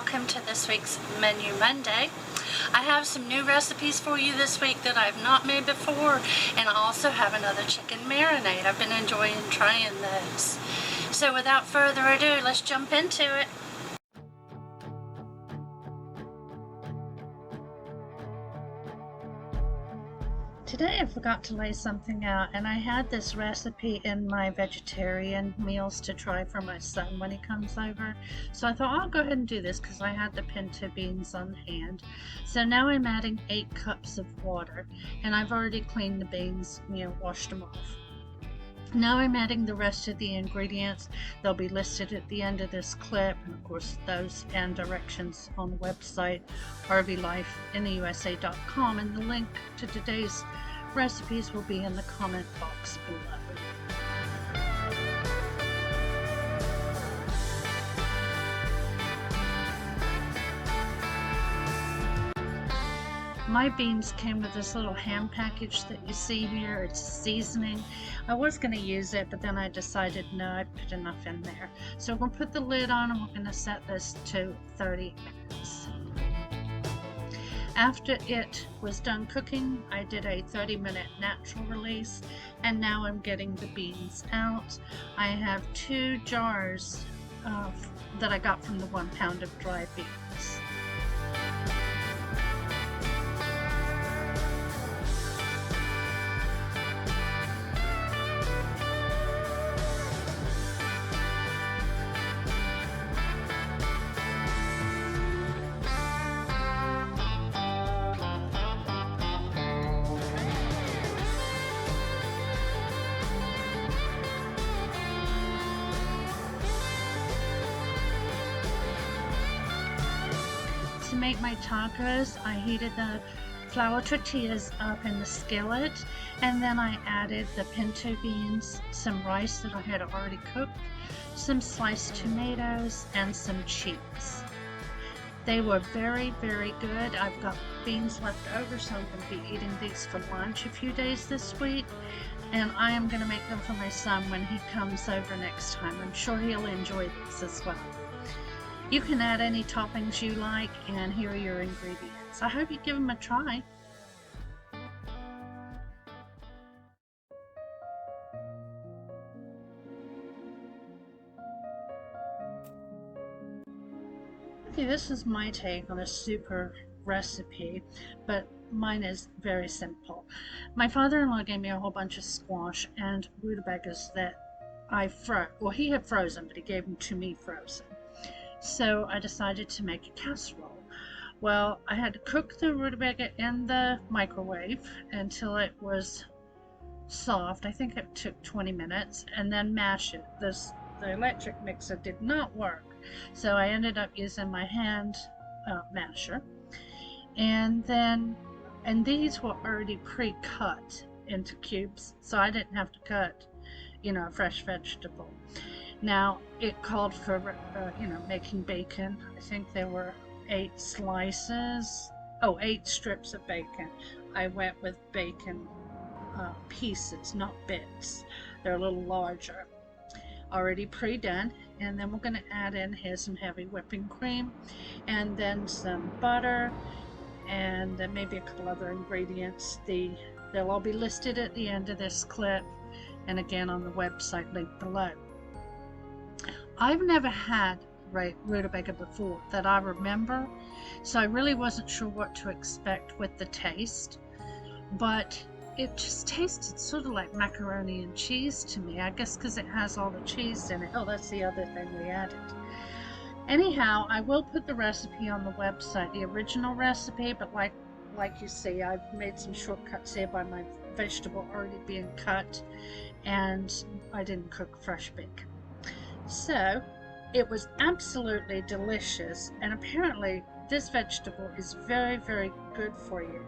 welcome to this week's Menu Monday. I have some new recipes for you this week that I've not made before, and I also have another chicken marinade. I've been enjoying trying those. So without further ado, let's jump into it. Today I forgot to lay something out, and I had this recipe in my vegetarian meals to try for my son when he comes over. So I thought I'll go ahead and do this because I had the pinto beans on hand. So now I'm adding 8 cups of water, and I've already cleaned the beans, washed them off. Now I'm adding the rest of the ingredients. They'll be listed at the end of this clip, and of course those and directions on the website rvlifeintheusa.com, and the link to today's recipes will be in the comment box below. My beans came with this little ham package that you see here. It's seasoning. I was going to use it, but then I decided no, I put enough in there. So we're going to put the lid on, and we're going to set this to 30 minutes. After it was done cooking, I did a 30-minute natural release, and now I'm getting the beans out. I have 2 jars that I got from the 1 pound of dry beans. To make my tacos, I heated the flour tortillas up in the skillet, and then I added the pinto beans, some rice that I had already cooked, some sliced tomatoes, and some cheese. They were very, very good. I've got beans left over, so I'm going to be eating these for lunch a few days this week, and I am going to make them for my son when he comes over next time. I'm sure he'll enjoy these as well. You can add any toppings you like, and here are your ingredients. I hope you give them a try. Okay, this is my take on a super recipe, but mine is very simple. My father-in-law gave me a whole bunch of squash and rutabagas that I he had frozen, but he gave them to me frozen. So I decided to make a casserole. Well, I had to cook the rutabaga in the microwave until it was soft. I think it took 20 minutes, and then mash it. The electric mixer did not work, so I ended up using my hand masher. And these were already pre-cut into cubes, so I didn't have to cut, a fresh vegetable. Now, it called for, making bacon. I think there were 8 strips of bacon. I went with bacon pieces, not bits. They're a little larger. Already pre-done. And then we're going to add in here some heavy whipping cream, and then some butter, and then maybe a couple other ingredients. They'll all be listed at the end of this clip, and again on the website link below. I've never had rutabaga before that I remember, so I really wasn't sure what to expect with the taste, but it just tasted sort of like macaroni and cheese to me, I guess because it has all the cheese in it. Oh, that's the other thing we added. Anyhow, I will put the recipe on the website, the original recipe, but like you see, I've made some shortcuts here by my vegetable already being cut, and I didn't cook fresh bacon. So it was absolutely delicious, and apparently this vegetable is very, very good for you.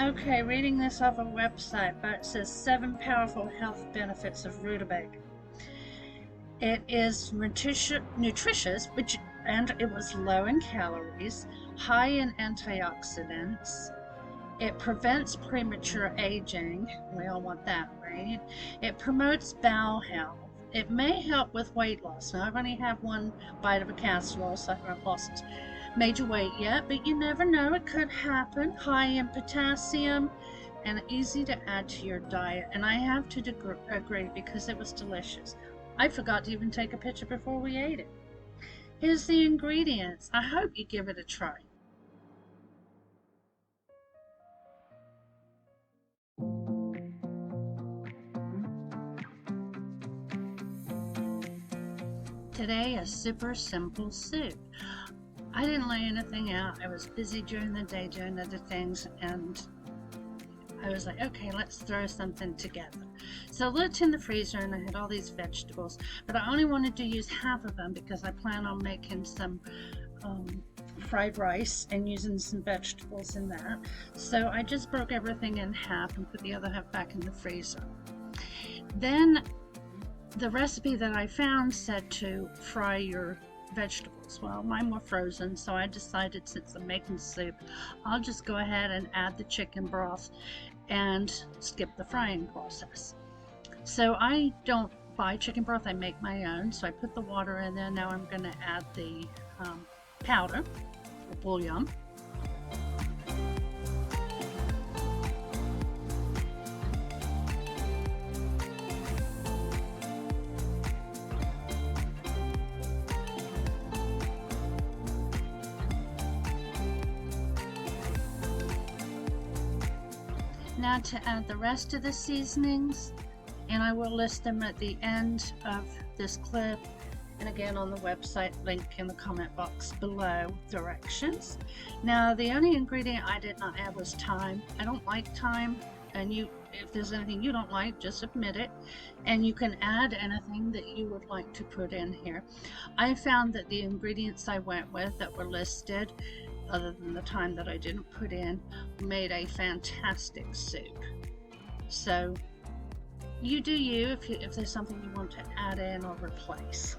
Okay, reading this off a website, but it says 7 powerful health benefits of rutabaga. It is nutritious, and it was low in calories, high in antioxidants. It prevents premature aging. We all want that, right? It promotes bowel health. It may help with weight loss. Now, I've only had one bite of a casserole, so I haven't lost major weight yet, but you never know, it could happen. High in potassium and easy to add to your diet. And I have to agree because it was delicious. I forgot to even take a picture before we ate it. Here's the ingredients. I hope you give it a try. Today, a super simple soup. I didn't lay anything out. I was busy during the day doing other things, and I was like, okay, let's throw something together. So I looked in the freezer and I had all these vegetables, but I only wanted to use half of them because I plan on making some fried rice and using some vegetables in that. So I just broke everything in half and put the other half back in the freezer. Then the recipe that I found said to fry your vegetables. Well, mine were frozen, so I decided since I'm making soup, I'll just go ahead and add the chicken broth and skip the frying process. So I don't buy chicken broth, I make my own. So I put the water in there. Now I'm going to add the powder, or bouillon. Now to add the rest of the seasonings, and I will list them at the end of this clip, and again on the website, link in the comment box below, directions. Now the only ingredient I did not add was thyme. I don't like thyme, and if there's anything you don't like, just admit it, and you can add anything that you would like to put in here. I found that the ingredients I went with that were listed, other than the time that I didn't put in, made a fantastic soup. So you do you if there's something you want to add in or replace.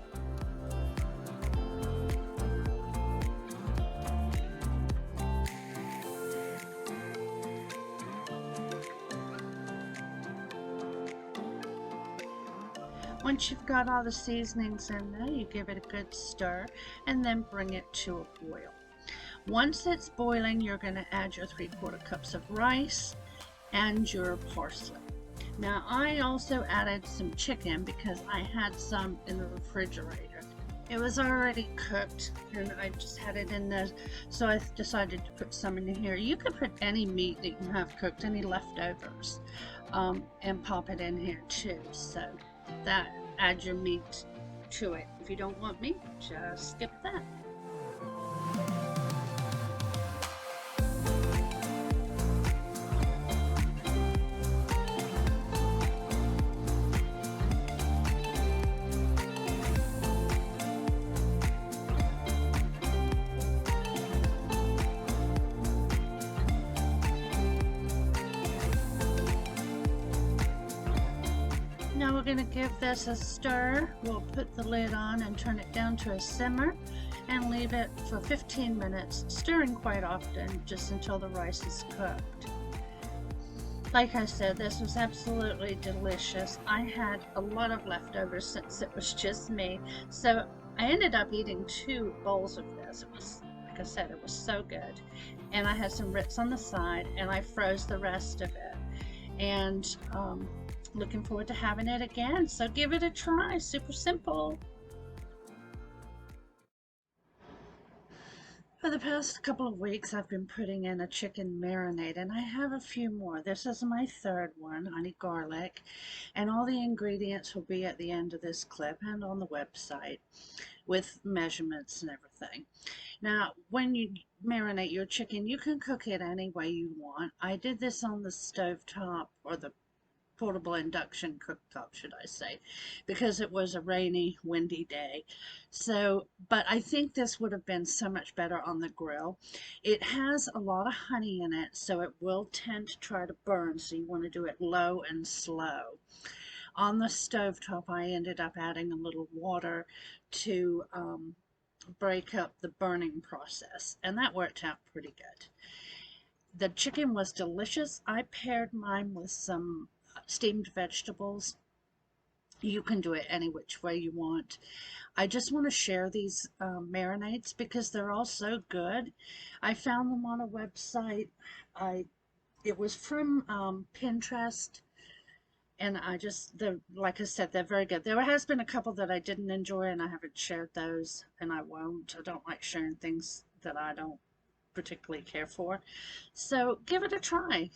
Once you've got all the seasonings in there, you give it a good stir and then bring it to a boil. Once it's boiling, you're going to add your 3/4 cups of rice and your parsley. Now I also added some chicken because I had some in the refrigerator. It was already cooked and I just had it in there, so I decided to put some in here. You could put any meat that you have cooked, any leftovers, and pop it in here too. So that add your meat to it. If you don't want meat, just skip that. Now we're going to give this a stir. We'll put the lid on and turn it down to a simmer and leave it for 15 minutes, stirring quite often just until the rice is cooked. Like I said, this was absolutely delicious. I had a lot of leftovers since it was just me, so I ended up eating 2 bowls of this. It was, like I said, it was so good. And I had some Ritz on the side and I froze the rest of it. And looking forward to having it again, so give it a try. Super simple. For the past couple of weeks I've been putting in a chicken marinade, and I have a few more. This is my 3rd one, honey garlic, and all the ingredients will be at the end of this clip and on the website with measurements and everything. Now when you marinate your chicken, you can cook it any way you want. I did this on the stovetop, or the portable induction cooktop, should I say, because it was a rainy, windy day. So, but I think this would have been so much better on the grill. It has a lot of honey in it, so it will tend to try to burn, so you want to do it low and slow. On the stovetop, I ended up adding a little water to break up the burning process, and that worked out pretty good. The chicken was delicious. I paired mine with some steamed vegetables You can do it any which way you want. I just want to share these marinades because they're all so good. I found them on a website. It was from Pinterest, and like I said, they're very good. There has been a couple that I didn't enjoy, and I haven't shared those, and I won't. I don't like sharing things that I don't particularly care for. So give it a try.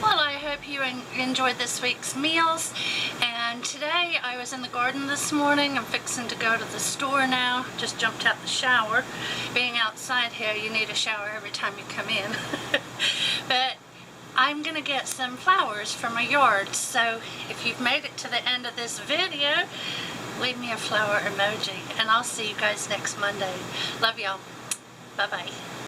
Well, I hope you enjoyed this week's meals. And today I was in the garden this morning. I'm fixing to go to the store now. Just jumped out the shower. Being outside here, you need a shower every time you come in. But I'm gonna get some flowers for my yard. So if you've made it to the end of this video, leave me a flower emoji. And I'll see you guys next Monday. Love y'all. Bye-bye.